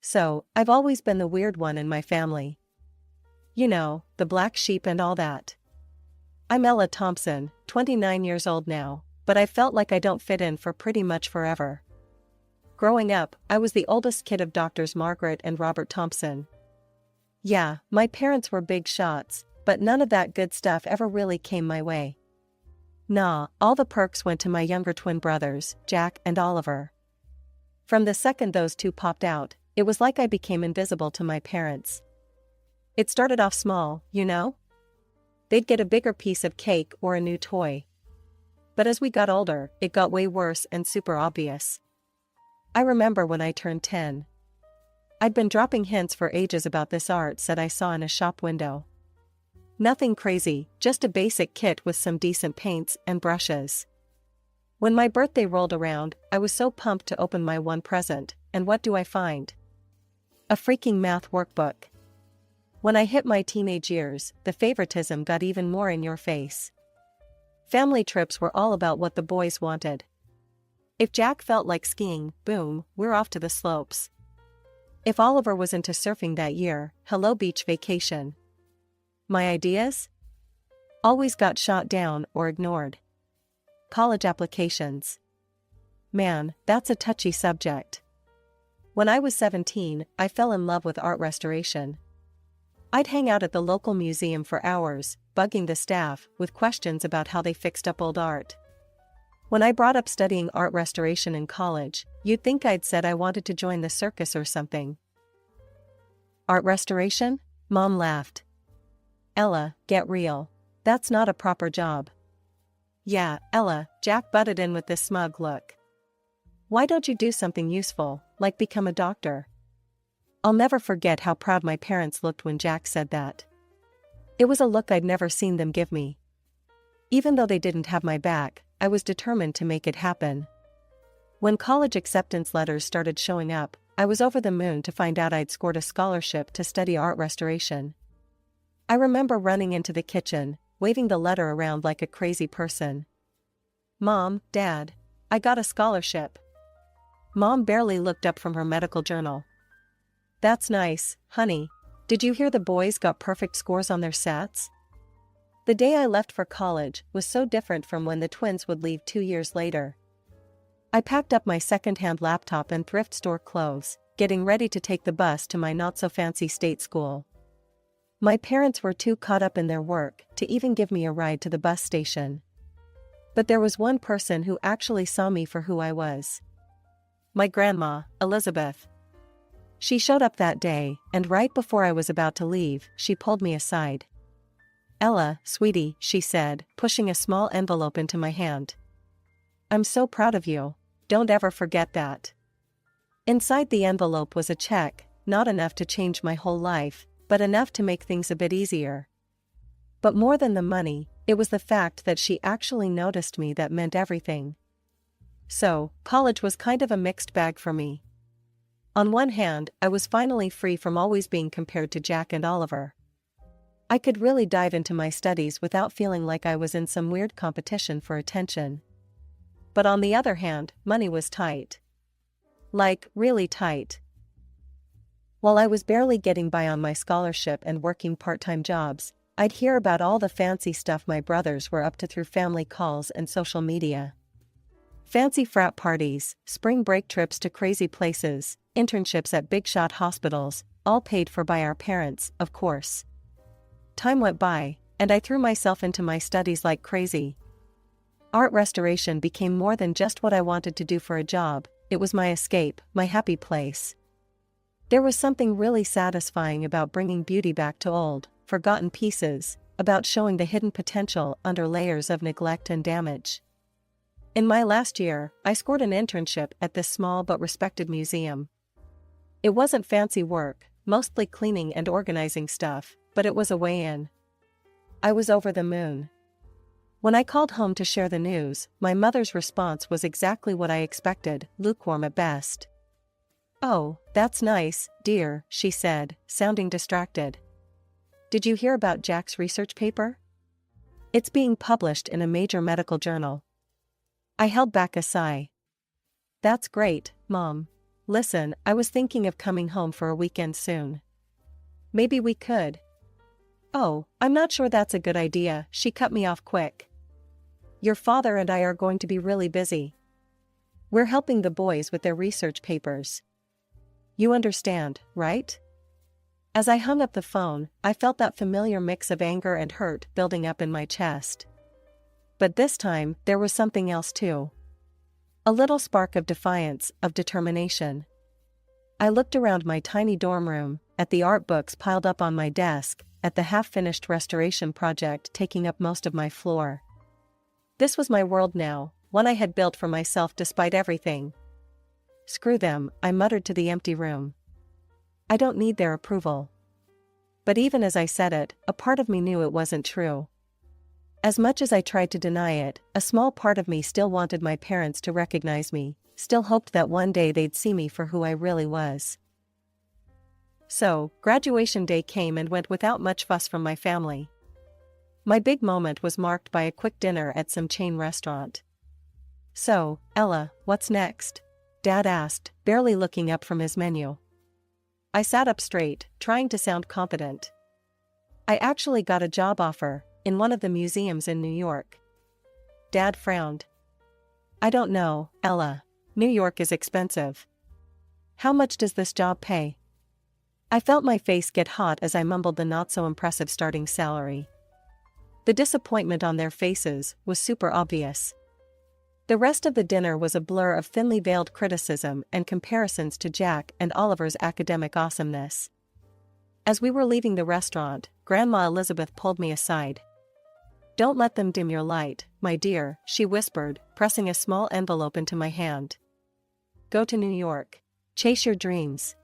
So, I've always been the weird one in my family. You know, the black sheep and all that. I'm Ella Thompson, 29 years old now, but I felt like I don't fit in for pretty much forever. Growing up, I was the oldest kid of doctors Margaret and Robert Thompson. Yeah, my parents were big shots, but none of that good stuff ever really came my way. Nah, all the perks went to my younger twin brothers, Jack and Oliver. From the second those two popped out, it was like I became invisible to my parents. It started off small, you know? They'd get a bigger piece of cake or a new toy. But as we got older, it got way worse and super obvious. I remember when I turned 10. I'd been dropping hints for ages about this art set I saw in a shop window. Nothing crazy, just a basic kit with some decent paints and brushes. When my birthday rolled around, I was so pumped to open my one present, and what do I find? A freaking math workbook. When I hit my teenage years, the favoritism got even more in your face. Family trips were all about what the boys wanted. If Jack felt like skiing, boom, we're off to the slopes. If Oliver was into surfing that year, hello beach vacation. My ideas? Always got shot down or ignored. College applications. Man, that's a touchy subject. When I was 17, I fell in love with art restoration. I'd hang out at the local museum for hours, bugging the staff with questions about how they fixed up old art. When I brought up studying art restoration in college, you'd think I'd said I wanted to join the circus or something. Art restoration? Mom laughed. Ella, get real. That's not a proper job. Yeah, Ella, Jack butted in with this smug look. Why don't you do something useful, like become a doctor? I'll never forget how proud my parents looked when Jack said that. It was a look I'd never seen them give me. Even though they didn't have my back, I was determined to make it happen. When college acceptance letters started showing up, I was over the moon to find out I'd scored a scholarship to study art restoration. I remember running into the kitchen, waving the letter around like a crazy person. Mom, Dad, I got a scholarship. Mom barely looked up from her medical journal. That's nice, honey. Did you hear the boys got perfect scores on their sats? The day I left for college was so different from when the twins would leave 2 years later. I packed up my second-hand laptop and thrift store clothes, getting ready to take the bus to my not-so-fancy state school. My parents were too caught up in their work to even give me a ride to the bus station. But there was one person who actually saw me for who I was. My grandma, Elizabeth. She showed up that day, and right before I was about to leave, she pulled me aside. Ella, sweetie, she said, pushing a small envelope into my hand. I'm so proud of you. Don't ever forget that. Inside the envelope was a check, not enough to change my whole life, but enough to make things a bit easier. But more than the money, it was the fact that she actually noticed me that meant everything. So, college was kind of a mixed bag for me. On one hand, I was finally free from always being compared to Jack and Oliver. I could really dive into my studies without feeling like I was in some weird competition for attention. But on the other hand, money was tight. Like, really tight. While I was barely getting by on my scholarship and working part-time jobs, I'd hear about all the fancy stuff my brothers were up to through family calls and social media. Fancy frat parties, spring break trips to crazy places, internships at big-shot hospitals, all paid for by our parents, of course. Time went by, and I threw myself into my studies like crazy. Art restoration became more than just what I wanted to do for a job, it was my escape, my happy place. There was something really satisfying about bringing beauty back to old, forgotten pieces, about showing the hidden potential under layers of neglect and damage. In my last year, I scored an internship at this small but respected museum. It wasn't fancy work, mostly cleaning and organizing stuff, but it was a way in. I was over the moon. When I called home to share the news, my mother's response was exactly what I expected, lukewarm at best. Oh, that's nice, dear, she said, sounding distracted. Did you hear about Jack's research paper? It's being published in a major medical journal. I held back a sigh. That's great, Mom. Listen, I was thinking of coming home for a weekend soon. Maybe we could. Oh, I'm not sure that's a good idea, she cut me off quick. Your father and I are going to be really busy. We're helping the boys with their research papers. You understand, right? As I hung up the phone, I felt that familiar mix of anger and hurt building up in my chest. But this time, there was something else too. A little spark of defiance, of determination. I looked around my tiny dorm room, at the art books piled up on my desk, at the half-finished restoration project taking up most of my floor. This was my world now, one I had built for myself despite everything. Screw them, I muttered to the empty room. I don't need their approval. But even as I said it, a part of me knew it wasn't true. As much as I tried to deny it, a small part of me still wanted my parents to recognize me, still hoped that one day they'd see me for who I really was. So, graduation day came and went without much fuss from my family. My big moment was marked by a quick dinner at some chain restaurant. So, Ella, what's next? Dad asked, barely looking up from his menu. I sat up straight, trying to sound confident. I actually got a job offer, in one of the museums in New York. Dad frowned. I don't know, Ella. New York is expensive. How much does this job pay? I felt my face get hot as I mumbled the not-so-impressive starting salary. The disappointment on their faces was super obvious. The rest of the dinner was a blur of thinly veiled criticism and comparisons to Jack and Oliver's academic awesomeness. As we were leaving the restaurant, Grandma Elizabeth pulled me aside. Don't let them dim your light, my dear, she whispered, pressing a small envelope into my hand. Go to New York. Chase your dreams.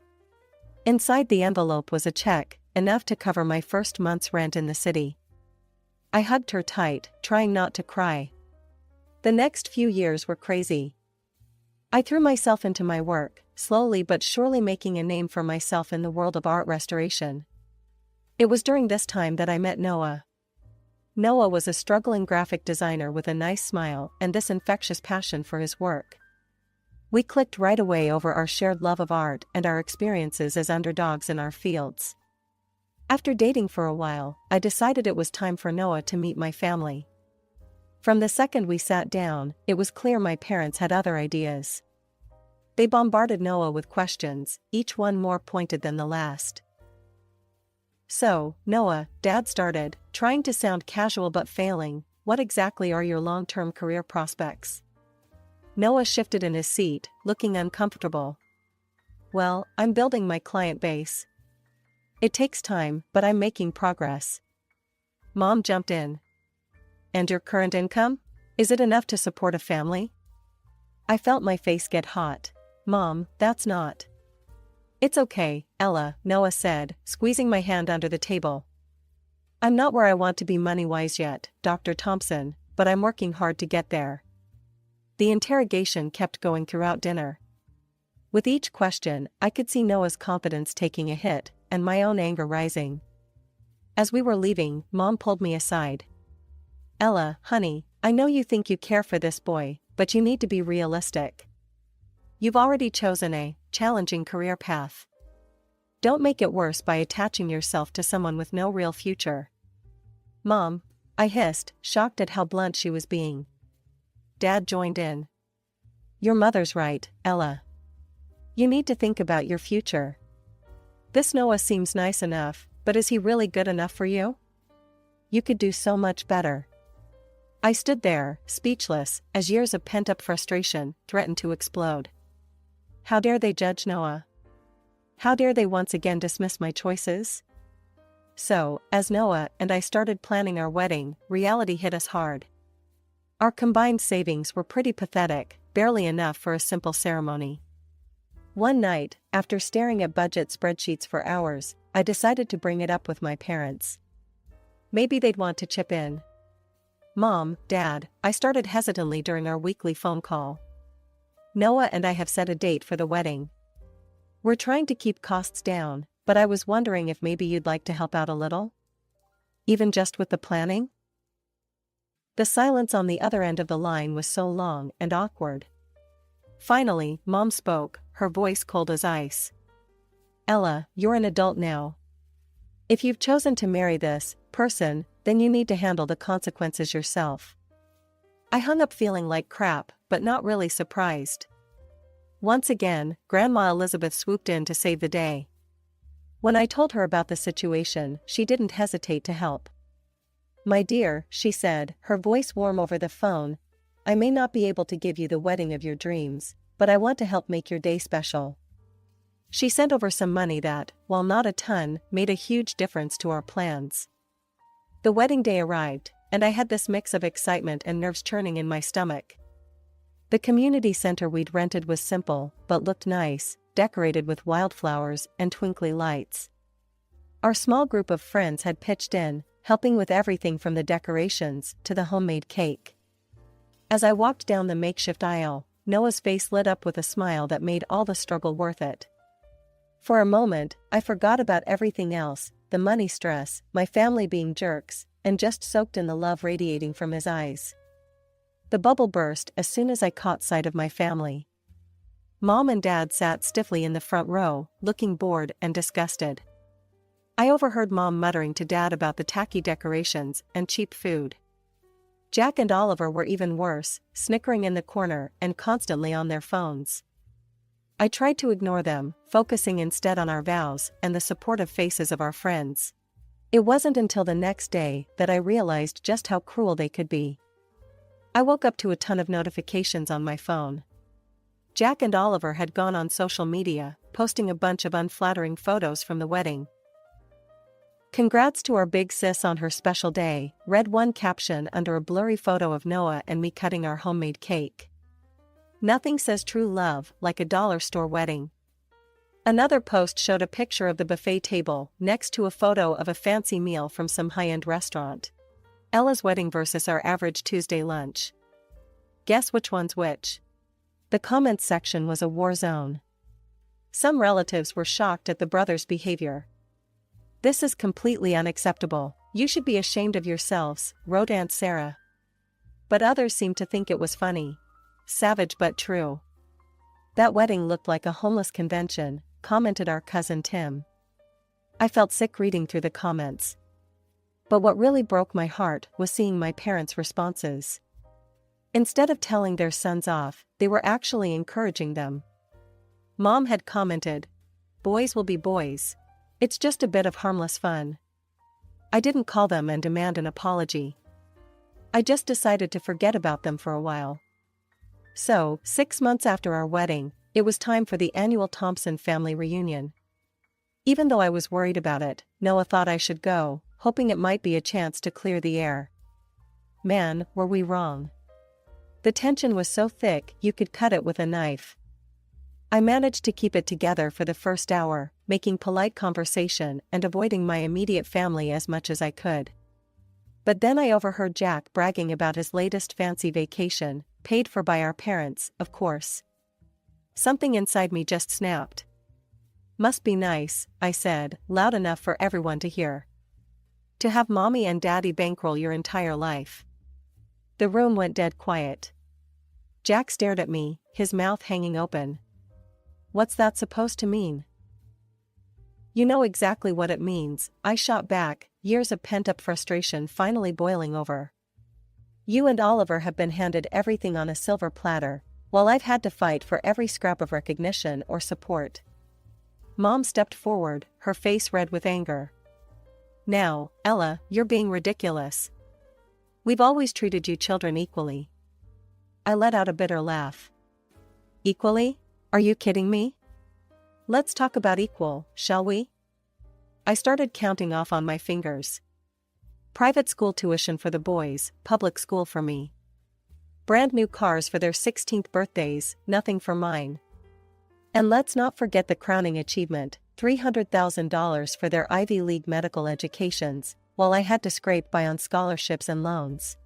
Inside the envelope was a check, enough to cover my first month's rent in the city. I hugged her tight, trying not to cry. The next few years were crazy. I threw myself into my work, slowly but surely making a name for myself in the world of art restoration. It was during this time that I met Noah. Noah was a struggling graphic designer with a nice smile and this infectious passion for his work. We clicked right away over our shared love of art and our experiences as underdogs in our fields. After dating for a while, I decided it was time for Noah to meet my family. From the second we sat down, it was clear my parents had other ideas. They bombarded Noah with questions, each one more pointed than the last. So, Noah, Dad started, trying to sound casual but failing, what exactly are your long-term career prospects? Noah shifted in his seat, looking uncomfortable. Well, I'm building my client base. It takes time, but I'm making progress. Mom jumped in. And your current income? Is it enough to support a family? I felt my face get hot. Mom, that's not. It's okay, Ella, Noah said, squeezing my hand under the table. I'm not where I want to be money-wise yet, Dr. Thompson, but I'm working hard to get there. The interrogation kept going throughout dinner. With each question, I could see Noah's confidence taking a hit, and my own anger rising. As we were leaving, Mom pulled me aside. Ella, honey, I know you think you care for this boy, but you need to be realistic. You've already chosen a challenging career path. Don't make it worse by attaching yourself to someone with no real future. Mom, I hissed, shocked at how blunt she was being. Dad joined in. Your mother's right, Ella. You need to think about your future. This Noah seems nice enough, but is he really good enough for you? You could do so much better. I stood there, speechless, as years of pent-up frustration threatened to explode. How dare they judge Noah? How dare they once again dismiss my choices? So, as Noah and I started planning our wedding, reality hit us hard. Our combined savings were pretty pathetic, barely enough for a simple ceremony. One night, after staring at budget spreadsheets for hours, I decided to bring it up with my parents. Maybe they'd want to chip in. Mom, Dad, I started hesitantly during our weekly phone call. Noah and I have set a date for the wedding. We're trying to keep costs down, but I was wondering if maybe you'd like to help out a little? Even just with the planning? The silence on the other end of the line was so long and awkward. Finally, Mom spoke, her voice cold as ice. Ella, you're an adult now. If you've chosen to marry this person, then you need to handle the consequences yourself. I hung up feeling like crap, but not really surprised. Once again, Grandma Elizabeth swooped in to save the day. When I told her about the situation, she didn't hesitate to help. My dear, she said, her voice warm over the phone, I may not be able to give you the wedding of your dreams, but I want to help make your day special. She sent over some money that, while not a ton, made a huge difference to our plans. The wedding day arrived, and I had this mix of excitement and nerves churning in my stomach. The community center we'd rented was simple, but looked nice, decorated with wildflowers and twinkly lights. Our small group of friends had pitched in, helping with everything from the decorations to the homemade cake. As I walked down the makeshift aisle, Noah's face lit up with a smile that made all the struggle worth it. For a moment, I forgot about everything else, the money stress, my family being jerks, and just soaked in the love radiating from his eyes. The bubble burst as soon as I caught sight of my family. Mom and Dad sat stiffly in the front row, looking bored and disgusted. I overheard Mom muttering to Dad about the tacky decorations and cheap food. Jack and Oliver were even worse, snickering in the corner and constantly on their phones. I tried to ignore them, focusing instead on our vows and the supportive faces of our friends. It wasn't until the next day that I realized just how cruel they could be. I woke up to a ton of notifications on my phone. Jack and Oliver had gone on social media, posting a bunch of unflattering photos from the wedding. Congrats to our big sis on her special day, read one caption under a blurry photo of Noah and me cutting our homemade cake. Nothing says true love like a dollar store wedding. Another post showed a picture of the buffet table next to a photo of a fancy meal from some high-end restaurant. Ella's wedding versus our average Tuesday lunch. Guess which one's which? The comments section was a war zone. Some relatives were shocked at the brothers' behavior. This is completely unacceptable. You should be ashamed of yourselves, wrote Aunt Sarah. But others seemed to think it was funny. Savage but true. That wedding looked like a homeless convention, commented our cousin Tim. I felt sick reading through the comments. But what really broke my heart was seeing my parents' responses. Instead of telling their sons off, they were actually encouraging them. Mom had commented, "Boys will be boys. It's just a bit of harmless fun." I didn't call them and demand an apology. I just decided to forget about them for a while. So, 6 months after our wedding, it was time for the annual Thompson family reunion. Even though I was worried about it, Noah thought I should go, hoping it might be a chance to clear the air. Man, were we wrong. The tension was so thick you could cut it with a knife. I managed to keep it together for the first hour, making polite conversation and avoiding my immediate family as much as I could. But then I overheard Jack bragging about his latest fancy vacation, paid for by our parents, of course. Something inside me just snapped. "Must be nice," I said, loud enough for everyone to hear. "To have mommy and daddy bankroll your entire life." The room went dead quiet. Jack stared at me, his mouth hanging open. "What's that supposed to mean?" "You know exactly what it means," I shot back, years of pent-up frustration finally boiling over. "You and Oliver have been handed everything on a silver platter, while I've had to fight for every scrap of recognition or support." Mom stepped forward, her face red with anger. "Now, Ella, you're being ridiculous. We've always treated you children equally." I let out a bitter laugh. "Equally? Are you kidding me? Let's talk about equal, shall we?" I started counting off on my fingers. Private school tuition for the boys, public school for me. Brand new cars for their 16th birthdays, nothing for mine. And let's not forget the crowning achievement, $300,000 for their Ivy League medical educations, while I had to scrape by on scholarships and loans.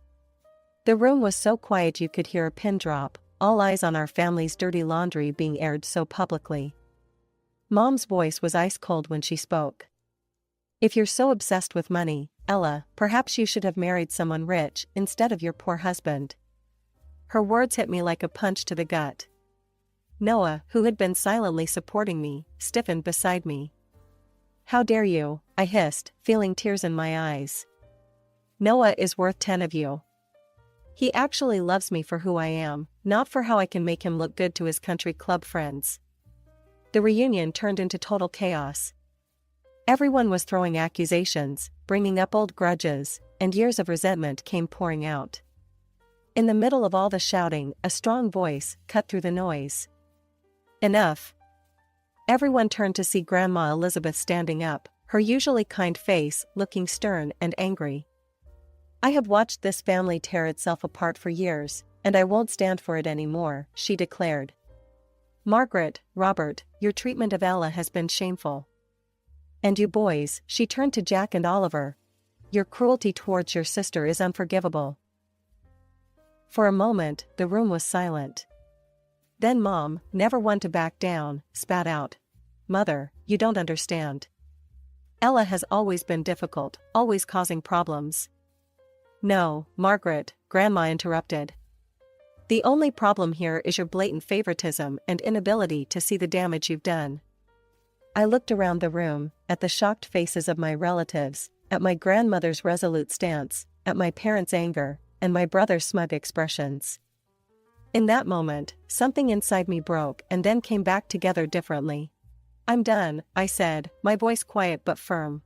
The room was so quiet you could hear a pin drop, all eyes on our family's dirty laundry being aired so publicly. Mom's voice was ice cold when she spoke. "If you're so obsessed with money, Ella, perhaps you should have married someone rich instead of your poor husband." Her words hit me like a punch to the gut. Noah, who had been silently supporting me, stiffened beside me. "How dare you?" I hissed, feeling tears in my eyes. "Noah is worth 10 of you. He actually loves me for who I am, not for how I can make him look good to his country club friends." The reunion turned into total chaos. Everyone was throwing accusations, bringing up old grudges, and years of resentment came pouring out. In the middle of all the shouting, a strong voice cut through the noise. "Enough." Everyone turned to see Grandma Elizabeth standing up, her usually kind face looking stern and angry. "I have watched this family tear itself apart for years, and I won't stand for it anymore," she declared. "Margaret, Robert, your treatment of Ella has been shameful. And you boys," she turned to Jack and Oliver, "your cruelty towards your sister is unforgivable." For a moment, the room was silent. Then Mom, never one to back down, spat out, "Mother, you don't understand. Ella has always been difficult, always causing problems." "No, Margaret," Grandma interrupted. "The only problem here is your blatant favoritism and inability to see the damage you've done." I looked around the room, at the shocked faces of my relatives, at my grandmother's resolute stance, at my parents' anger, and my brother's smug expressions. In that moment, something inside me broke and then came back together differently. "I'm done," I said, my voice quiet but firm.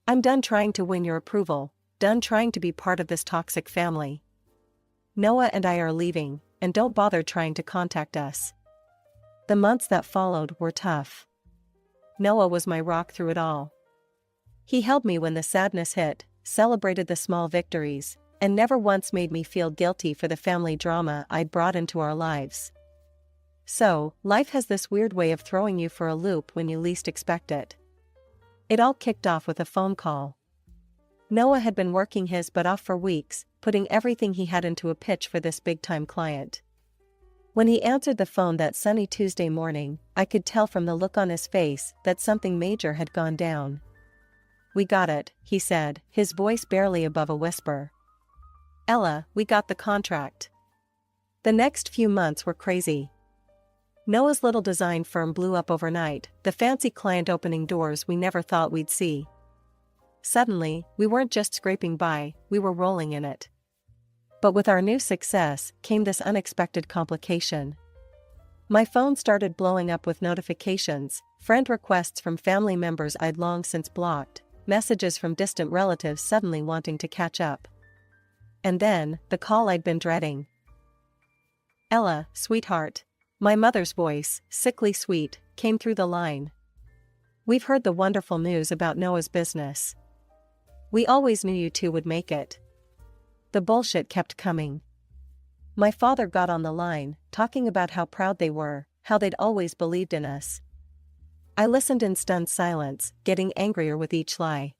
"I'm done trying to win your approval, done trying to be part of this toxic family. Noah and I are leaving, and don't bother trying to contact us." The months that followed were tough. Noah was my rock through it all. He held me when the sadness hit, celebrated the small victories, and never once made me feel guilty for the family drama I'd brought into our lives. So, life has this weird way of throwing you for a loop when you least expect it. It all kicked off with a phone call. Noah had been working his butt off for weeks, putting everything he had into a pitch for this big-time client. When he answered the phone that sunny Tuesday morning, I could tell from the look on his face that something major had gone down. "We got it," he said, his voice barely above a whisper. "Ella, we got the contract." The next few months were crazy. Noah's little design firm blew up overnight, the fancy client opening doors we never thought we'd see. Suddenly, we weren't just scraping by, we were rolling in it. But with our new success came this unexpected complication. My phone started blowing up with notifications, friend requests from family members I'd long since blocked, messages from distant relatives suddenly wanting to catch up. And then, the call I'd been dreading. "Ella, sweetheart." My mother's voice, sickly sweet, came through the line. "We've heard the wonderful news about Noah's business. We always knew you two would make it." The bullshit kept coming. My father got on the line, talking about how proud they were, how they'd always believed in us. I listened in stunned silence, getting angrier with each lie.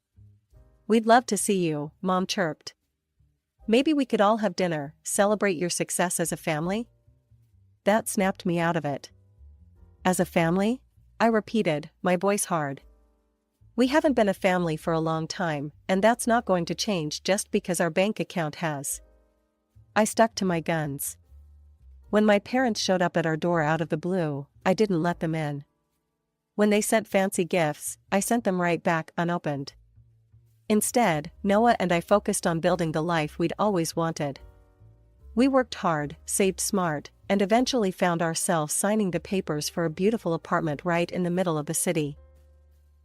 "We'd love to see you," Mom chirped. "Maybe we could all have dinner, celebrate your success as a family?" That snapped me out of it. "As a family?" I repeated, my voice hard. "We haven't been a family for a long time, and that's not going to change just because our bank account has." I stuck to my guns. When my parents showed up at our door out of the blue, I didn't let them in. When they sent fancy gifts, I sent them right back unopened. Instead, Noah and I focused on building the life we'd always wanted. We worked hard, saved smart, and eventually found ourselves signing the papers for a beautiful apartment right in the middle of the city.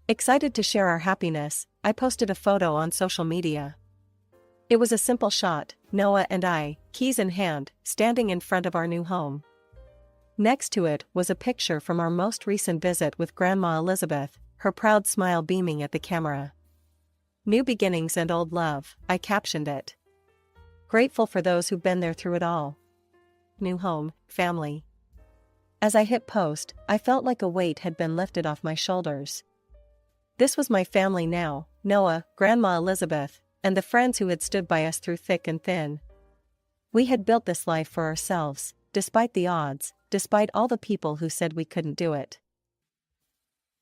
Excited to share our happiness, I posted a photo on social media. It was a simple shot, Noah and I, keys in hand, standing in front of our new home. Next to it was a picture from our most recent visit with Grandma Elizabeth, her proud smile beaming at the camera. "New beginnings and old love," I captioned it. Grateful for those who've been there through it all. New home, family. As I hit post, I felt like a weight had been lifted off my shoulders. This was my family now, Noah, Grandma Elizabeth, and the friends who had stood by us through thick and thin. We had built this life for ourselves, despite the odds, despite all the people who said we couldn't do it.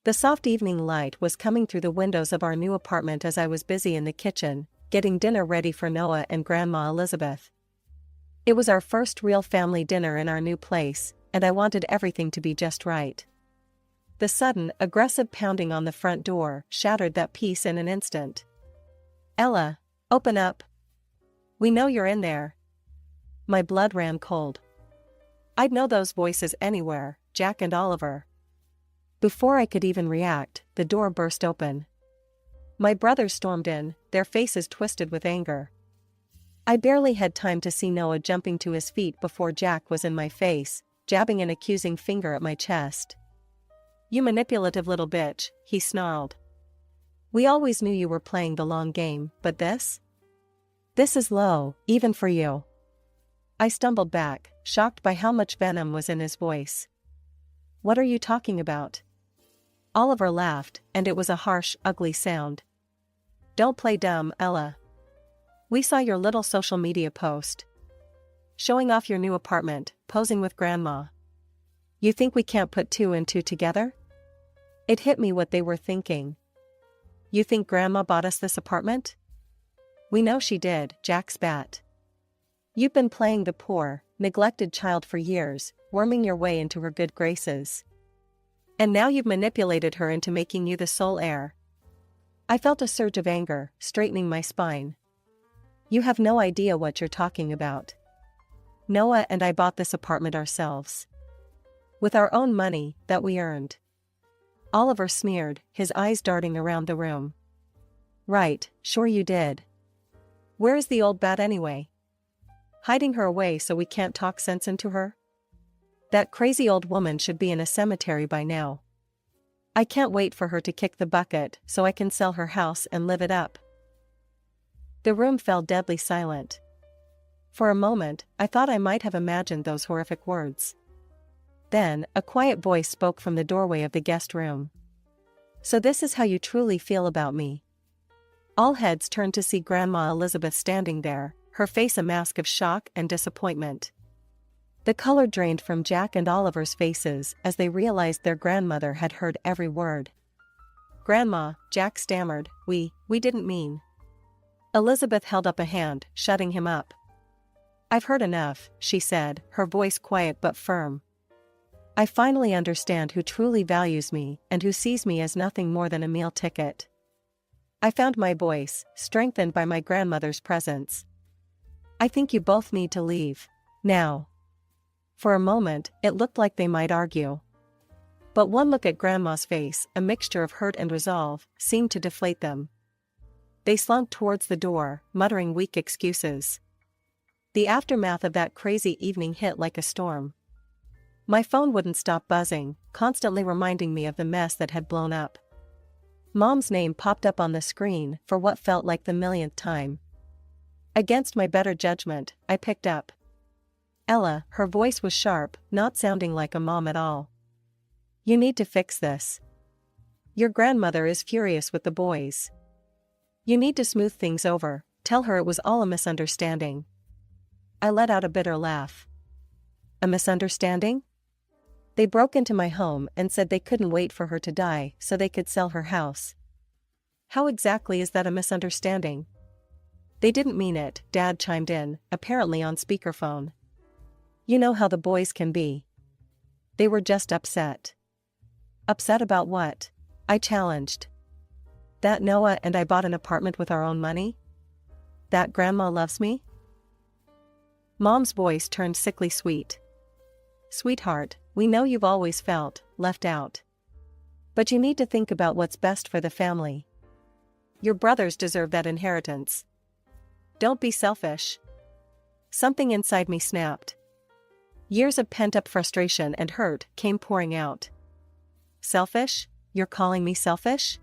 The soft evening light was coming through the windows of our new apartment as I was busy in the kitchen, getting dinner ready for Noah and Grandma Elizabeth. It was our first real family dinner in our new place, and I wanted everything to be just right. The sudden, aggressive pounding on the front door shattered that peace in an instant. "Ella, open up. We know you're in there." My blood ran cold. I'd know those voices anywhere, Jack and Oliver. Before I could even react, the door burst open. My brothers stormed in, their faces twisted with anger. I barely had time to see Noah jumping to his feet before Jack was in my face, jabbing an accusing finger at my chest. "You manipulative little bitch," he snarled. "We always knew you were playing the long game, but this? This is low, even for you." I stumbled back, shocked by how much venom was in his voice. "What are you talking about?" Oliver laughed, and it was a harsh, ugly sound. "Don't play dumb, Ella. We saw your little social media post. Showing off your new apartment, posing with Grandma. You think we can't put two and two together?" It hit me what they were thinking. "You think Grandma bought us this apartment?" "We know she did," Jack spat. "You've been playing the poor, neglected child for years, worming your way into her good graces. And now you've manipulated her into making you the sole heir." I felt a surge of anger, straightening my spine. "You have no idea what you're talking about. Noah and I bought this apartment ourselves. With our own money, that we earned." Oliver sneered, his eyes darting around the room. "Right, sure you did. Where is the old bat anyway? Hiding her away so we can't talk sense into her? That crazy old woman should be in a cemetery by now. I can't wait for her to kick the bucket so I can sell her house and live it up." The room fell deadly silent. For a moment, I thought I might have imagined those horrific words. Then, a quiet voice spoke from the doorway of the guest room. "So this is how you truly feel about me." All heads turned to see Grandma Elizabeth standing there, her face a mask of shock and disappointment. The color drained from Jack and Oliver's faces as they realized their grandmother had heard every word. "Grandma," Jack stammered, we didn't mean." Elizabeth held up a hand, shutting him up. "I've heard enough," she said, her voice quiet but firm. "I finally understand who truly values me and who sees me as nothing more than a meal ticket." I found my voice, strengthened by my grandmother's presence. "I think you both need to leave. Now." For a moment, it looked like they might argue. But one look at Grandma's face, a mixture of hurt and resolve, seemed to deflate them. They slunk towards the door, muttering weak excuses. The aftermath of that crazy evening hit like a storm. My phone wouldn't stop buzzing, constantly reminding me of the mess that had blown up. Mom's name popped up on the screen for what felt like the millionth time. Against my better judgment, I picked up. "Ella," her voice was sharp, not sounding like a mom at all. "You need to fix this. Your grandmother is furious with the boys. You need to smooth things over, tell her it was all a misunderstanding." I let out a bitter laugh. "A misunderstanding?" "They broke into my home and said they couldn't wait for her to die so they could sell her house." "How exactly is that a misunderstanding?" "They didn't mean it," Dad chimed in, apparently on speakerphone. "You know how the boys can be. They were just upset." "Upset about what?" I challenged. "That Noah and I bought an apartment with our own money? That Grandma loves me?" Mom's voice turned sickly sweet. "Sweetheart, we know you've always felt left out. But you need to think about what's best for the family. Your brothers deserve that inheritance. Don't be selfish." Something inside me snapped. Years of pent-up frustration and hurt came pouring out. "Selfish? You're calling me selfish?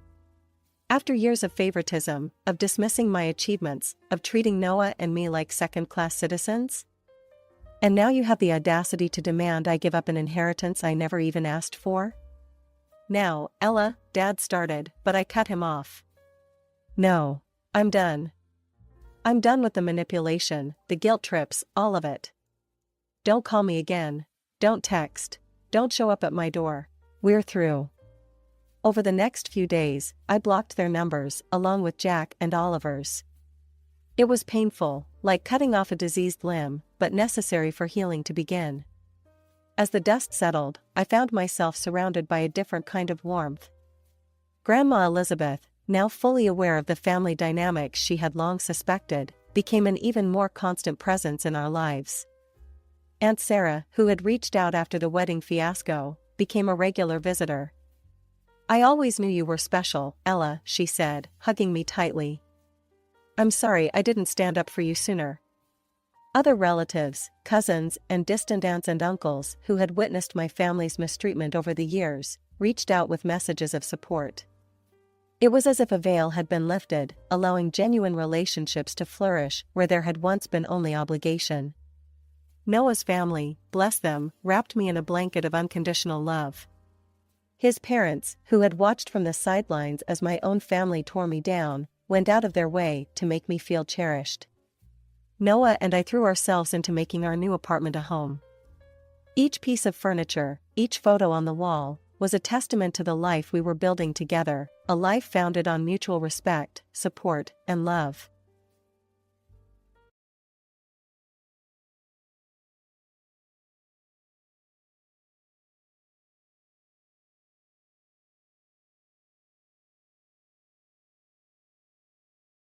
After years of favoritism, of dismissing my achievements, of treating Noah and me like second-class citizens? And now you have the audacity to demand I give up an inheritance I never even asked for?" "Now, Ella," Dad started, but I cut him off. "No. I'm done. I'm done with the manipulation, the guilt trips, all of it. Don't call me again. Don't text. Don't show up at my door. We're through." Over the next few days, I blocked their numbers, along with Jack and Oliver's. It was painful, like cutting off a diseased limb, but necessary for healing to begin. As the dust settled, I found myself surrounded by a different kind of warmth. Grandma Elizabeth, now fully aware of the family dynamics she had long suspected, became an even more constant presence in our lives. Aunt Sarah, who had reached out after the wedding fiasco, became a regular visitor. "I always knew you were special, Ella," she said, hugging me tightly. "I'm sorry I didn't stand up for you sooner." Other relatives, cousins, and distant aunts and uncles who had witnessed my family's mistreatment over the years, reached out with messages of support. It was as if a veil had been lifted, allowing genuine relationships to flourish where there had once been only obligation. Noah's family, bless them, wrapped me in a blanket of unconditional love. His parents, who had watched from the sidelines as my own family tore me down, went out of their way to make me feel cherished. Noah and I threw ourselves into making our new apartment a home. Each piece of furniture, each photo on the wall, was a testament to the life we were building together, a life founded on mutual respect, support, and love.